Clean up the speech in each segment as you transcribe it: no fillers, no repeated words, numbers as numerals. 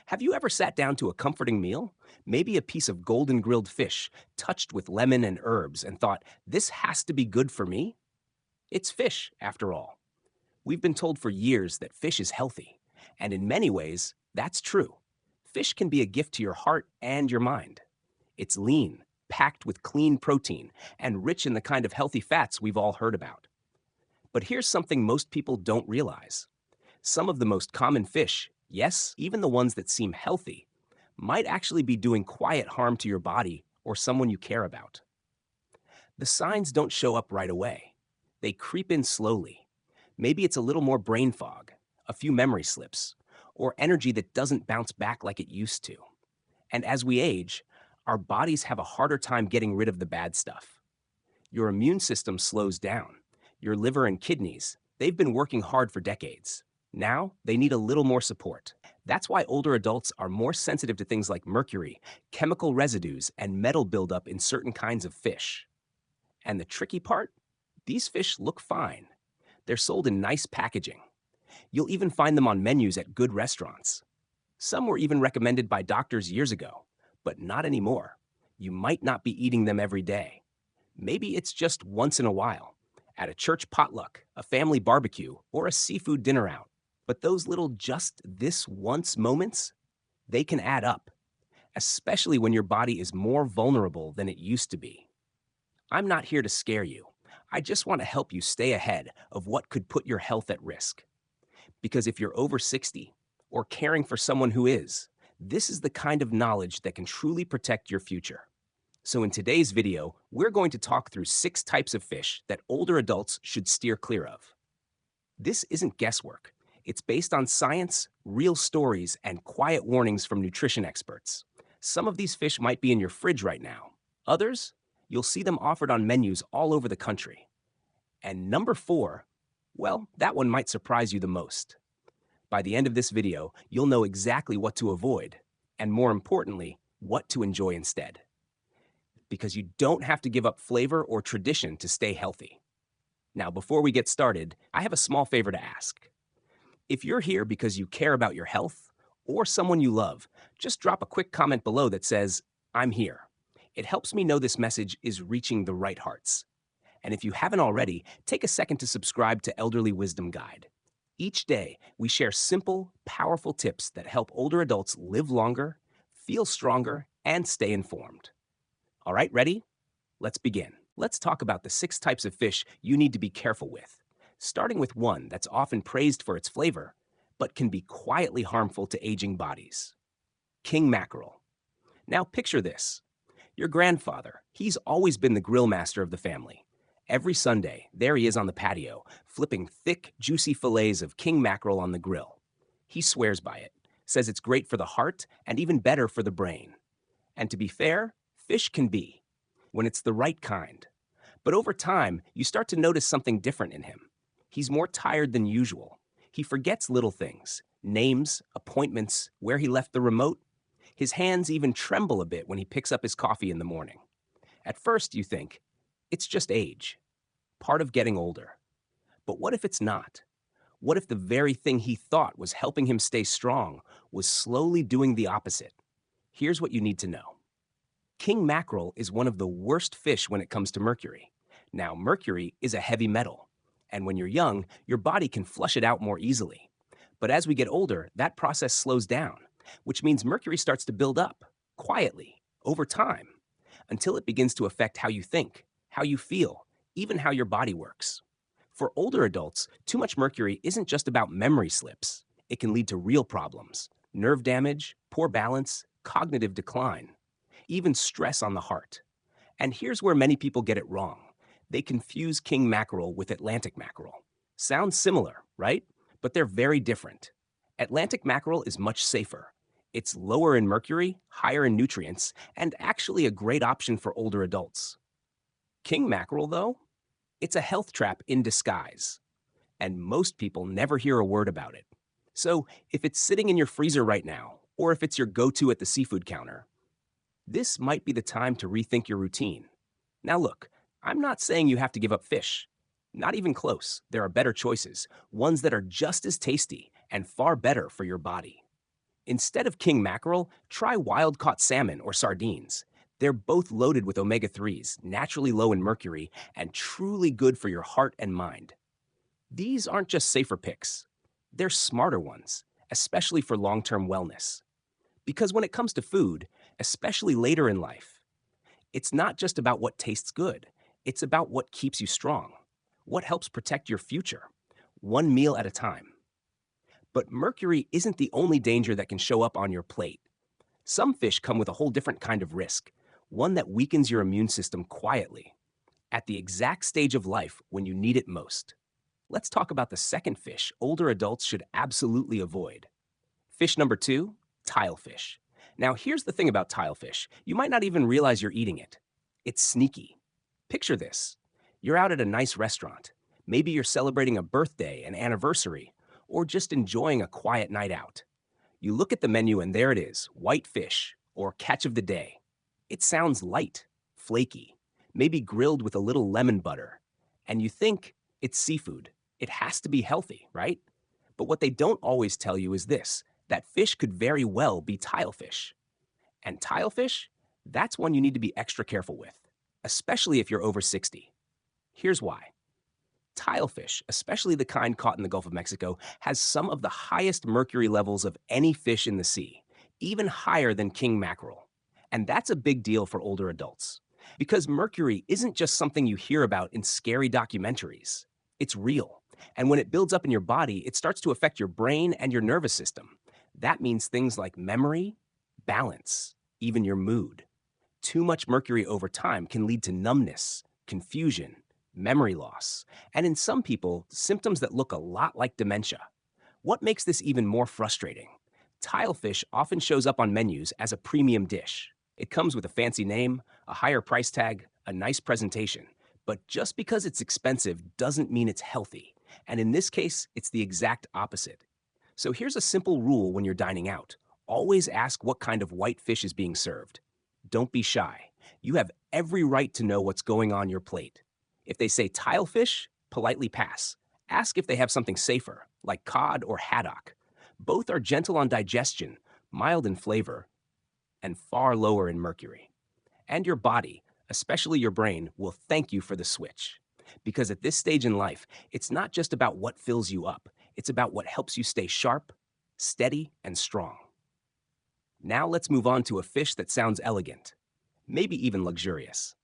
Have you ever sat down to a comforting meal? Maybe a piece of golden grilled fish touched with lemon and herbs and thought, this has to be good for me? It's fish, after all. We've been told for years that fish is healthy. And in many ways, that's true. Fish can be a gift to your heart and your mind. It's lean, packed with clean protein, and rich in the kind of healthy fats we've all heard about. But here's something most people don't realize. Some of the most common fish, yes, even the ones that seem healthy, might actually be doing quiet harm to your body or someone you care about. The signs don't show up right away. They creep in slowly. Maybe it's a little more brain fog, a few memory slips, or energy that doesn't bounce back like it used to. And as we age, our bodies have a harder time getting rid of the bad stuff. Your immune system slows down. Your liver and kidneys, they've been working hard for decades. Now, they need a little more support. That's why older adults are more sensitive to things like mercury, chemical residues, and metal buildup in certain kinds of fish. And the tricky part? These fish look fine. They're sold in nice packaging. You'll even find them on menus at good restaurants. Some were even recommended by doctors years ago, but not anymore. You might not be eating them every day. Maybe it's just once in a while, at a church potluck, a family barbecue, or a seafood dinner out. But those little just this once moments, they can add up, especially when your body is more vulnerable than it used to be. I'm not here to scare you. I just want to help you stay ahead of what could put your health at risk. Because if you're over 60 or caring for someone who is, this is the kind of knowledge that can truly protect your future. So in today's video, we're going to talk through 6 types of fish that older adults should steer clear of. This isn't guesswork. It's based on science, real stories, and quiet warnings from nutrition experts. Some of these fish might be in your fridge right now. Others, you'll see them offered on menus all over the country. And number 4, well, that one might surprise you the most. By the end of this video, you'll know exactly what to avoid, and more importantly, what to enjoy instead. Because you don't have to give up flavor or tradition to stay healthy. Now, before we get started, I have a small favor to ask. If you're here because you care about your health or someone you love, just drop a quick comment below that says, I'm here. It helps me know this message is reaching the right hearts. And if you haven't already, take a second to subscribe to Elderly Wisdom Guide. Each day, we share simple, powerful tips that help older adults live longer, feel stronger, and stay informed. All right, ready? Let's begin. Let's talk about the 6 types of fish you need to be careful with, starting with one that's often praised for its flavor, but can be quietly harmful to aging bodies. King mackerel. Now picture this. Your grandfather, he's always been the grill master of the family. Every Sunday, there he is on the patio, flipping thick, juicy fillets of king mackerel on the grill. He swears by it, says it's great for the heart and even better for the brain. And to be fair, fish can be, when it's the right kind. But over time, you start to notice something different in him. He's more tired than usual. He forgets little things, names, appointments, where he left the remote. His hands even tremble a bit when he picks up his coffee in the morning. At first, you think, it's just age, part of getting older. But what if it's not? What if the very thing he thought was helping him stay strong was slowly doing the opposite? Here's what you need to know. King mackerel is one of the worst fish when it comes to mercury. Now, mercury is a heavy metal, and when you're young, your body can flush it out more easily. But as we get older, that process slows down, which means mercury starts to build up, quietly, over time, until it begins to affect how you think, how you feel, even how your body works. For older adults, too much mercury isn't just about memory slips. It can lead to real problems: nerve damage, poor balance, cognitive decline, even stress on the heart. And here's where many people get it wrong. They confuse king mackerel with Atlantic mackerel. Sounds similar, right? But they're very different. Atlantic mackerel is much safer. It's lower in mercury, higher in nutrients, and actually a great option for older adults. King mackerel, though, it's a health trap in disguise. And most people never hear a word about it. So if it's sitting in your freezer right now, or if it's your go-to at the seafood counter, this might be the time to rethink your routine. Now look, I'm not saying you have to give up fish. Not even close. There are better choices, ones that are just as tasty and far better for your body. Instead of king mackerel, try wild caught salmon or sardines. They're both loaded with omega 3s, naturally low in mercury, and truly good for your heart and mind. These aren't just safer picks, they're smarter ones, especially for long term wellness. Because when it comes to food, especially later in life, it's not just about what tastes good, it's about what keeps you strong, what helps protect your future, one meal at a time. But mercury isn't the only danger that can show up on your plate. Some fish come with a whole different kind of risk, one that weakens your immune system quietly, at the exact stage of life when you need it most. Let's talk about the second fish older adults should absolutely avoid. Fish number 2, tilefish. Now, here's the thing about tilefish. You might not even realize you're eating it. It's sneaky. Picture this. You're out at a nice restaurant. Maybe you're celebrating a birthday, an anniversary, or just enjoying a quiet night out. You look at the menu and there it is, white fish, or catch of the day. It sounds light, flaky, maybe grilled with a little lemon butter. And you think it's seafood. It has to be healthy, right? But what they don't always tell you is this, that fish could very well be tilefish. And tilefish, that's one you need to be extra careful with, especially if you're over 60. Here's why. Tilefish, especially the kind caught in the Gulf of Mexico, has some of the highest mercury levels of any fish in the sea, even higher than king mackerel. And that's a big deal for older adults. Because mercury isn't just something you hear about in scary documentaries. It's real. And when it builds up in your body, it starts to affect your brain and your nervous system. That means things like memory, balance, even your mood. Too much mercury over time can lead to numbness, confusion, memory loss, and in some people, symptoms that look a lot like dementia. What makes this even more frustrating? Tilefish often shows up on menus as a premium dish. It comes with a fancy name, a higher price tag, a nice presentation. But just because it's expensive doesn't mean it's healthy. And in this case, it's the exact opposite. So here's a simple rule when you're dining out. Always ask what kind of white fish is being served. Don't be shy. You have every right to know what's going on your plate. If they say tilefish, politely pass. Ask if they have something safer, like cod or haddock. Both are gentle on digestion, mild in flavor, and far lower in mercury. And your body, especially your brain, will thank you for the switch. Because at this stage in life, it's not just about what fills you up, it's about what helps you stay sharp, steady, and strong. Now let's move on to a fish that sounds elegant, maybe even luxurious.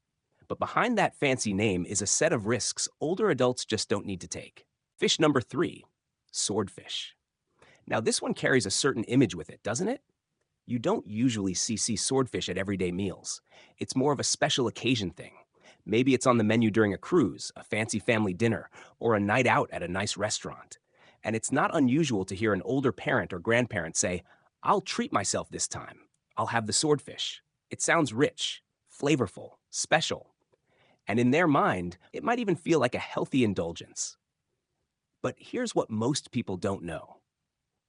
But behind that fancy name is a set of risks older adults just don't need to take. Fish number 3, swordfish. Now this one carries a certain image with it, doesn't it? You don't usually see swordfish at everyday meals. It's more of a special occasion thing. Maybe it's on the menu during a cruise, a fancy family dinner, or a night out at a nice restaurant. And it's not unusual to hear an older parent or grandparent say, "I'll treat myself this time. I'll have the swordfish." It sounds rich, flavorful, special. And in their mind, it might even feel like a healthy indulgence. But here's what most people don't know.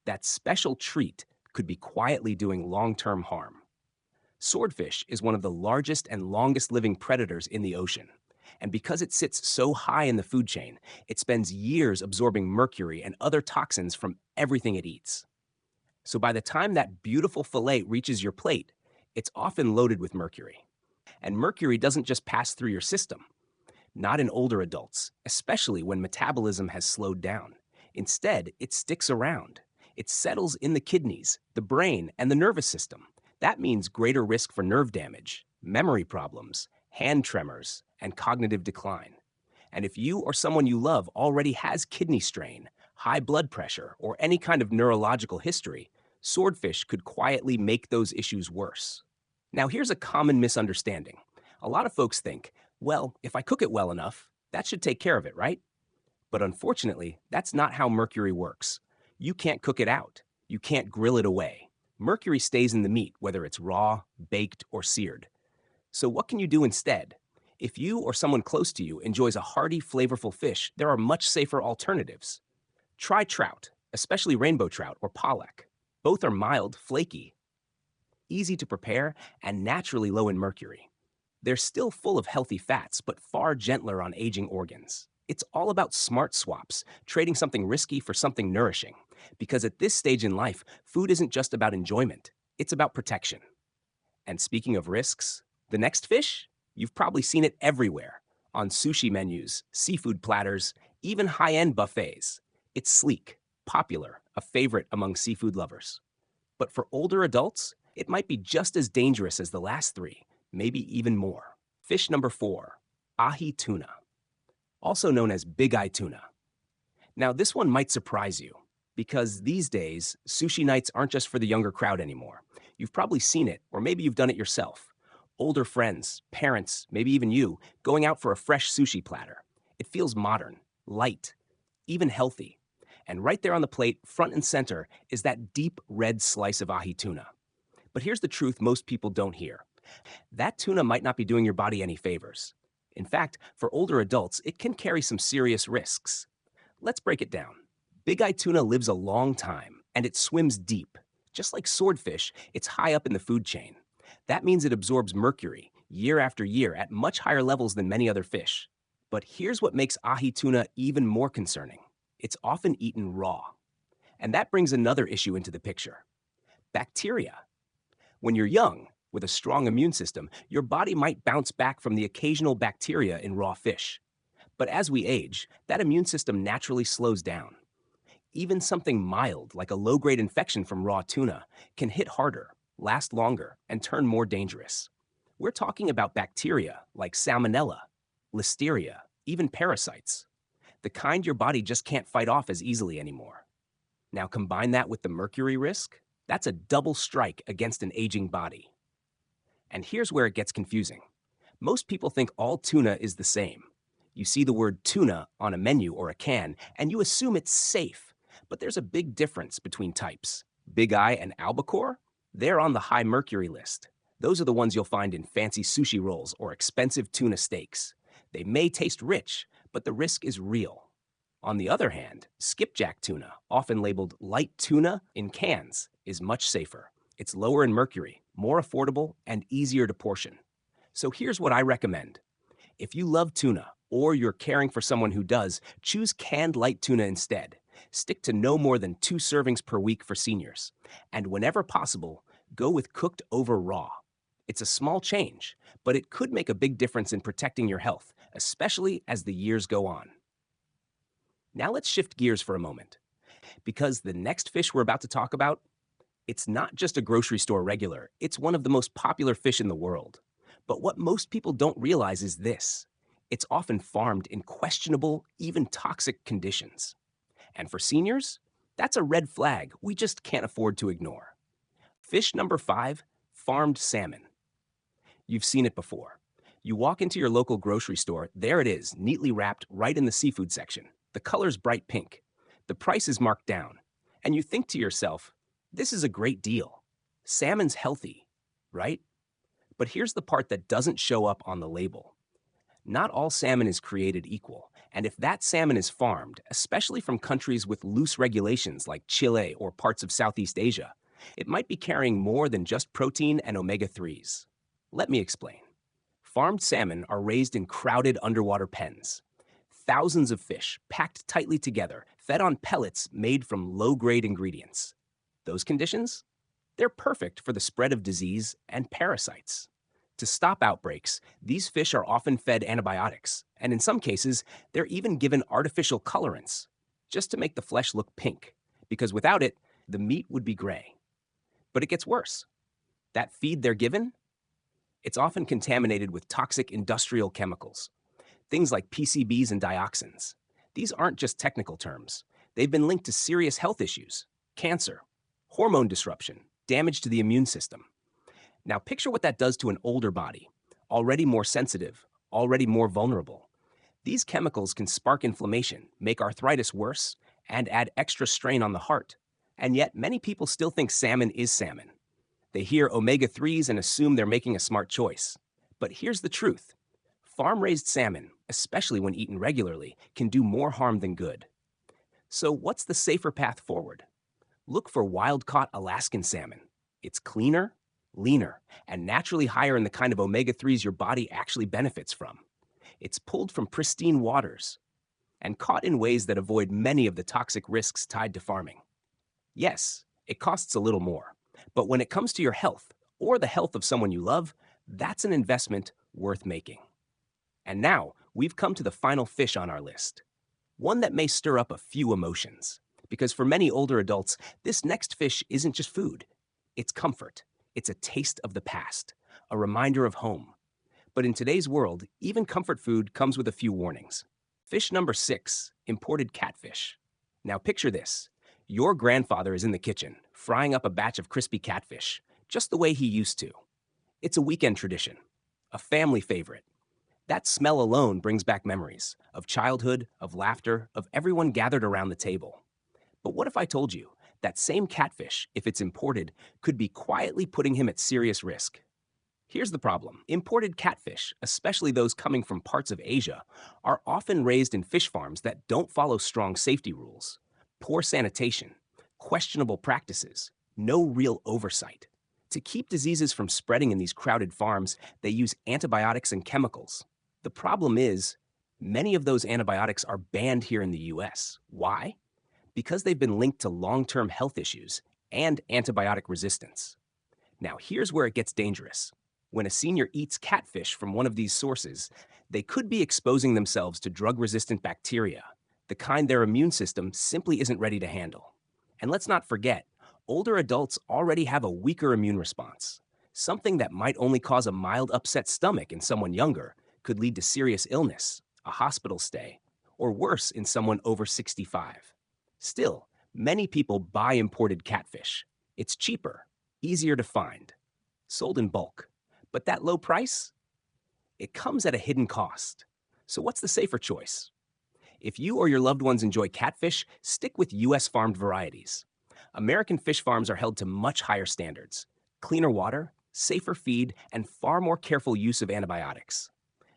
That special treat could be quietly doing long-term harm. Swordfish is one of the largest and longest living predators in the ocean. And because it sits so high in the food chain, it spends years absorbing mercury and other toxins from everything it eats. So by the time that beautiful fillet reaches your plate, it's often loaded with mercury. And mercury doesn't just pass through your system. Not in older adults, especially when metabolism has slowed down. Instead, it sticks around. It settles in the kidneys, the brain, and the nervous system. That means greater risk for nerve damage, memory problems, hand tremors, and cognitive decline. And if you or someone you love already has kidney strain, high blood pressure, or any kind of neurological history, swordfish could quietly make those issues worse. Now, here's a common misunderstanding. A lot of folks think, well, if I cook it well enough, that should take care of it, right? But unfortunately, that's not how mercury works. You can't cook it out. You can't grill it away. Mercury stays in the meat, whether it's raw, baked, or seared. So what can you do instead? If you or someone close to you enjoys a hearty, flavorful fish, there are much safer alternatives. Try trout, especially rainbow trout or pollock. Both are mild, flaky, easy to prepare, and naturally low in mercury. They're still full of healthy fats, but far gentler on aging organs. It's all about smart swaps, trading something risky for something nourishing. Because at this stage in life, food isn't just about enjoyment, it's about protection. And speaking of risks, the next fish? You've probably seen it everywhere on sushi menus, seafood platters, even high end buffets. It's sleek, popular, a favorite among seafood lovers. But for older adults, it might be just as dangerous as the last three, maybe even more. Fish number 4, ahi tuna, also known as big eye tuna. Now, this one might surprise you because these days, sushi nights aren't just for the younger crowd anymore. You've probably seen it, or maybe you've done it yourself. Older friends, parents, maybe even you, going out for a fresh sushi platter. It feels modern, light, even healthy. And right there on the plate, front and center, is that deep red slice of ahi tuna. But here's the truth most people don't hear. That tuna might not be doing your body any favors. In fact, for older adults, it can carry some serious risks. Let's break it down. Big eye tuna lives a long time, and it swims deep. Just like swordfish, it's high up in the food chain. That means it absorbs mercury year after year at much higher levels than many other fish. But here's what makes ahi tuna even more concerning. It's often eaten raw. And that brings another issue into the picture. Bacteria. When you're young, with a strong immune system, your body might bounce back from the occasional bacteria in raw fish. But as we age, that immune system naturally slows down. Even something mild, like a low-grade infection from raw tuna, can hit harder, last longer, and turn more dangerous. We're talking about bacteria like salmonella, listeria, even parasites. The kind your body just can't fight off as easily anymore. Now combine that with the mercury risk, that's a double strike against an aging body. And here's where it gets confusing. Most people think all tuna is the same. You see the word tuna on a menu or a can, and you assume it's safe. But there's a big difference between types. Big eye and albacore? They're on the high mercury list. Those are the ones you'll find in fancy sushi rolls or expensive tuna steaks. They may taste rich, but the risk is real. On the other hand, skipjack tuna, often labeled light tuna in cans, is much safer. It's lower in mercury, more affordable, and easier to portion. So here's what I recommend. If you love tuna, or you're caring for someone who does, choose canned light tuna instead. Stick to no more than 2 servings per week for seniors. And whenever possible, go with cooked over raw. It's a small change, but it could make a big difference in protecting your health, especially as the years go on. Now let's shift gears for a moment, because the next fish we're about to talk about, it's not just a grocery store regular, it's one of the most popular fish in the world. But what most people don't realize is this. It's often farmed in questionable, even toxic conditions. And for seniors, that's a red flag we just can't afford to ignore. Fish number 5, farmed salmon. You've seen it before. You walk into your local grocery store, there it is, neatly wrapped right in the seafood section. The color's bright pink. The price is marked down. And you think to yourself, this is a great deal. Salmon's healthy, right? But here's the part that doesn't show up on the label. Not all salmon is created equal, and if that salmon is farmed, especially from countries with loose regulations like Chile or parts of Southeast Asia, it might be carrying more than just protein and omega-3s. Let me explain. Farmed salmon are raised in crowded underwater pens. Thousands of fish, packed tightly together, fed on pellets made from low-grade ingredients. Those conditions? They're perfect for the spread of disease and parasites. To stop outbreaks, these fish are often fed antibiotics, and in some cases, they're even given artificial colorants, just to make the flesh look pink, because without it, the meat would be gray. But it gets worse. That feed they're given? It's often contaminated with toxic industrial chemicals, things like PCBs and dioxins. These aren't just technical terms. They've been linked to serious health issues, cancer, hormone disruption, damage to the immune system. Now picture what that does to an older body, already more sensitive, already more vulnerable. These chemicals can spark inflammation, make arthritis worse, and add extra strain on the heart. And yet many people still think salmon is salmon. They hear omega-3s and assume they're making a smart choice. But here's the truth. Farm-raised salmon, especially when eaten regularly, can do more harm than good. So what's the safer path forward? Look for wild-caught Alaskan salmon. It's cleaner, leaner, and naturally higher in the kind of omega-3s your body actually benefits from. It's pulled from pristine waters. and caught in ways that avoid many of the toxic risks tied to farming. Yes, it costs a little more, but when it comes to your health or the health of someone you love, that's an investment worth making. And now, we've come to the final fish on our list, one that may stir up a few emotions. Because for many older adults, this next fish isn't just food, it's comfort. It's a taste of the past, a reminder of home. But in today's world, even comfort food comes with a few warnings. Fish number 6, imported catfish. Now picture this. Your grandfather is in the kitchen, frying up a batch of crispy catfish, just the way he used to. It's a weekend tradition, a family favorite. That smell alone brings back memories of childhood, of laughter, of everyone gathered around the table. But what if I told you that same catfish, if it's imported, could be quietly putting him at serious risk? Here's the problem. Imported catfish, especially those coming from parts of Asia, are often raised in fish farms that don't follow strong safety rules. Poor sanitation, questionable practices, no real oversight. To keep diseases from spreading in these crowded farms, they use antibiotics and chemicals. The problem is, many of those antibiotics are banned here in the US. Why? Because they've been linked to long-term health issues and antibiotic resistance. Now, here's where it gets dangerous. When a senior eats catfish from one of these sources, they could be exposing themselves to drug-resistant bacteria, the kind their immune system simply isn't ready to handle. And let's not forget, older adults already have a weaker immune response. Something that might only cause a mild upset stomach in someone younger could lead to serious illness, a hospital stay, or worse in someone over 65. Still, many people buy imported catfish. It's cheaper, easier to find, sold in bulk. But that low price? It comes at a hidden cost. So what's the safer choice? If you or your loved ones enjoy catfish, stick with US farmed varieties. American fish farms are held to much higher standards: cleaner water, safer feed, and far more careful use of antibiotics.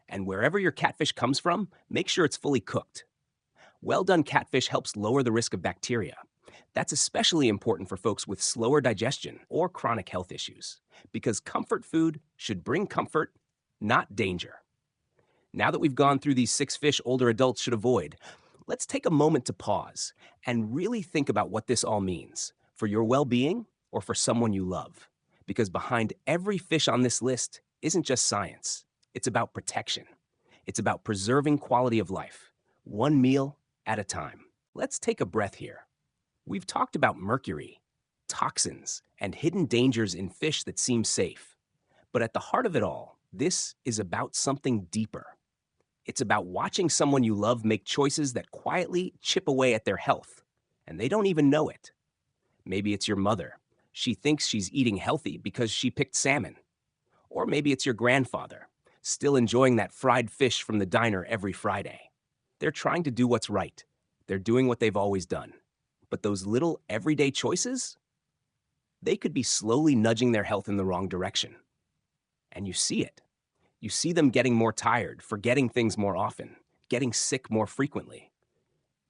And wherever your catfish comes from, make sure it's fully cooked. Well-done catfish helps lower the risk of bacteria. That's especially important for folks with slower digestion or chronic health issues, because comfort food should bring comfort, not danger. Now that we've gone through these 6 fish older adults should avoid, let's take a moment to pause and really think about what this all means for your well-being or for someone you love. Because behind every fish on this list isn't just science. It's about protection. It's about preserving quality of life, one meal at a time. Let's take a breath here. We've talked about mercury, toxins, and hidden dangers in fish that seem safe. But at the heart of it all, this is about something deeper. It's about watching someone you love make choices that quietly chip away at their health, and they don't even know it. Maybe it's your mother. She thinks she's eating healthy because she picked salmon. Or maybe it's your grandfather, still enjoying that fried fish from the diner every Friday. They're trying to do what's right. They're doing what they've always done. But those little everyday choices, they could be slowly nudging their health in the wrong direction. And you see it. You see them getting more tired, forgetting things more often, getting sick more frequently.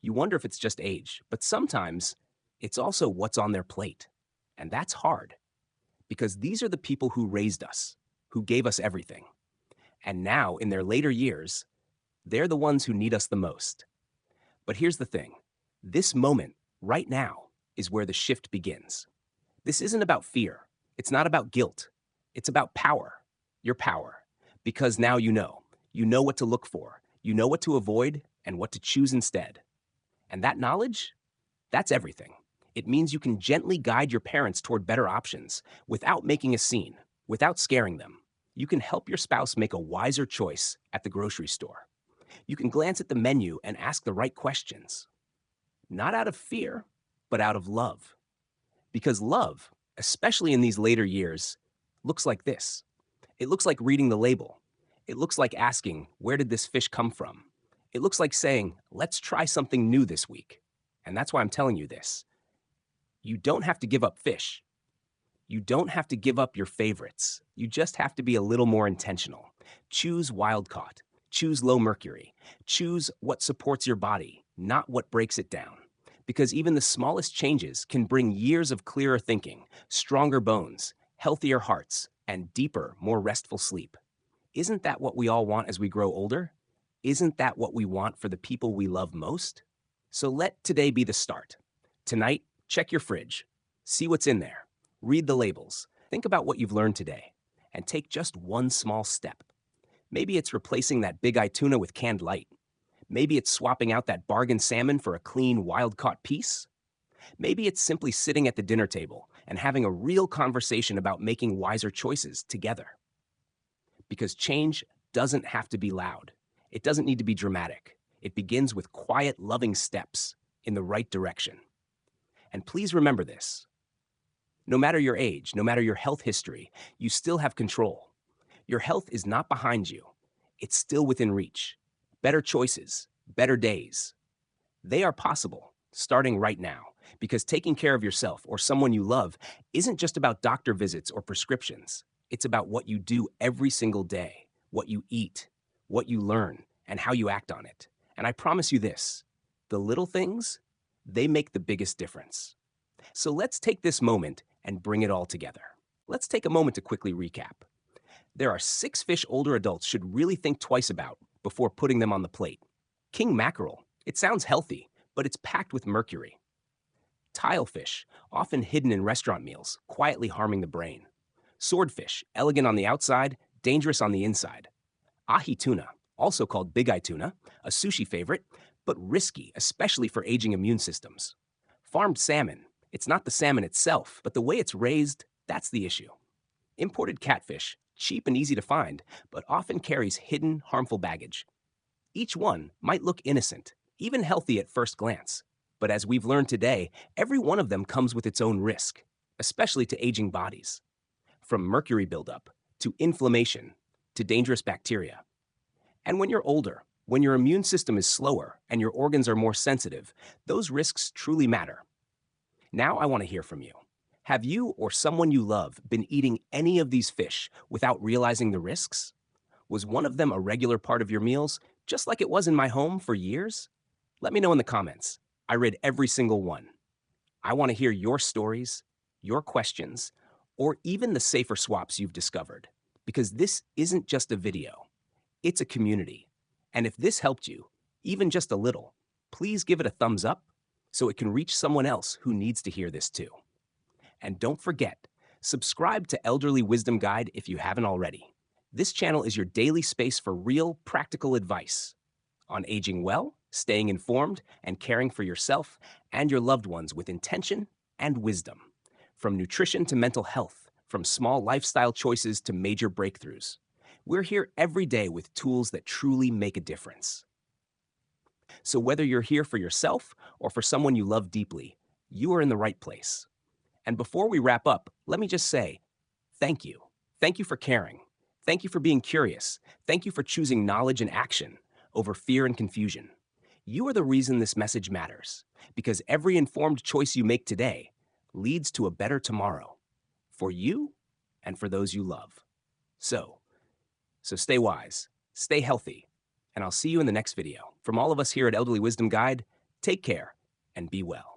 You wonder if it's just age, but sometimes it's also what's on their plate. And that's hard, because these are the people who raised us, who gave us everything. And now, in their later years, they're the ones who need us the most. But here's the thing. This moment, right now, is where the shift begins. This isn't about fear. It's not about guilt. It's about power. Your power. Because now you know. You know what to look for. You know what to avoid and what to choose instead. And that knowledge, that's everything. It means you can gently guide your parents toward better options without making a scene, without scaring them. You can help your spouse make a wiser choice at the grocery store. You can glance at the menu and ask the right questions. Not out of fear, but out of love. Because love, especially in these later years, looks like this. It looks like reading the label. It looks like asking, where did this fish come from? It looks like saying, let's try something new this week. And that's why I'm telling you this. You don't have to give up fish. You don't have to give up your favorites. You just have to be a little more intentional. Choose wild-caught. Choose low mercury. Choose what supports your body, not what breaks it down. Because even the smallest changes can bring years of clearer thinking, stronger bones, healthier hearts, and deeper, more restful sleep. Isn't that what we all want as we grow older? Isn't that what we want for the people we love most? So let today be the start. Tonight, check your fridge. See what's in there. Read the labels. Think about what you've learned today. And take just one small step. Maybe it's replacing that big eye tuna with canned light. Maybe it's swapping out that bargain salmon for a clean, wild-caught piece. Maybe it's simply sitting at the dinner table and having a real conversation about making wiser choices together. Because change doesn't have to be loud. It doesn't need to be dramatic. It begins with quiet, loving steps in the right direction. And please remember this. No matter your age, no matter your health history, you still have control. Your health is not behind you. It's still within reach. Better choices, better days. They are possible, starting right now, because taking care of yourself or someone you love isn't just about doctor visits or prescriptions. It's about what you do every single day, what you eat, what you learn, and how you act on it. And I promise you this, the little things, they make the biggest difference. So let's take this moment and bring it all together. Let's take a moment to quickly recap. There are 6 fish older adults should really think twice about before putting them on the plate. King mackerel, it sounds healthy, but it's packed with mercury. Tilefish, often hidden in restaurant meals, quietly harming the brain. Swordfish, elegant on the outside, dangerous on the inside. Ahi tuna, also called big eye tuna, a sushi favorite, but risky, especially for aging immune systems. Farmed salmon, it's not the salmon itself, but the way it's raised, that's the issue. Imported catfish, cheap and easy to find, but often carries hidden, harmful baggage. Each one might look innocent, even healthy at first glance. But as we've learned today, every one of them comes with its own risk, especially to aging bodies. From mercury buildup, to inflammation, to dangerous bacteria. And when you're older, when your immune system is slower and your organs are more sensitive, those risks truly matter. Now I want to hear from you. Have you or someone you love been eating any of these fish without realizing the risks? Was one of them a regular part of your meals, just like it was in my home for years? Let me know in the comments. I read every single one. I want to hear your stories, your questions, or even the safer swaps you've discovered. Because this isn't just a video, it's a community. And if this helped you, even just a little, please give it a thumbs up so it can reach someone else who needs to hear this too. And don't forget, subscribe to Elderly Wisdom Guide if you haven't already. This channel is your daily space for real, practical advice on aging well, staying informed, and caring for yourself and your loved ones with intention and wisdom. From nutrition to mental health, from small lifestyle choices to major breakthroughs. We're here every day with tools that truly make a difference. So whether you're here for yourself or for someone you love deeply, you are in the right place. And before we wrap up, let me just say, thank you. Thank you for caring. Thank you for being curious. Thank you for choosing knowledge and action over fear and confusion. You are the reason this message matters, because every informed choice you make today leads to a better tomorrow for you and for those you love. So stay wise, stay healthy, and I'll see you in the next video. From all of us here at Elderly Wisdom Guide, take care and be well.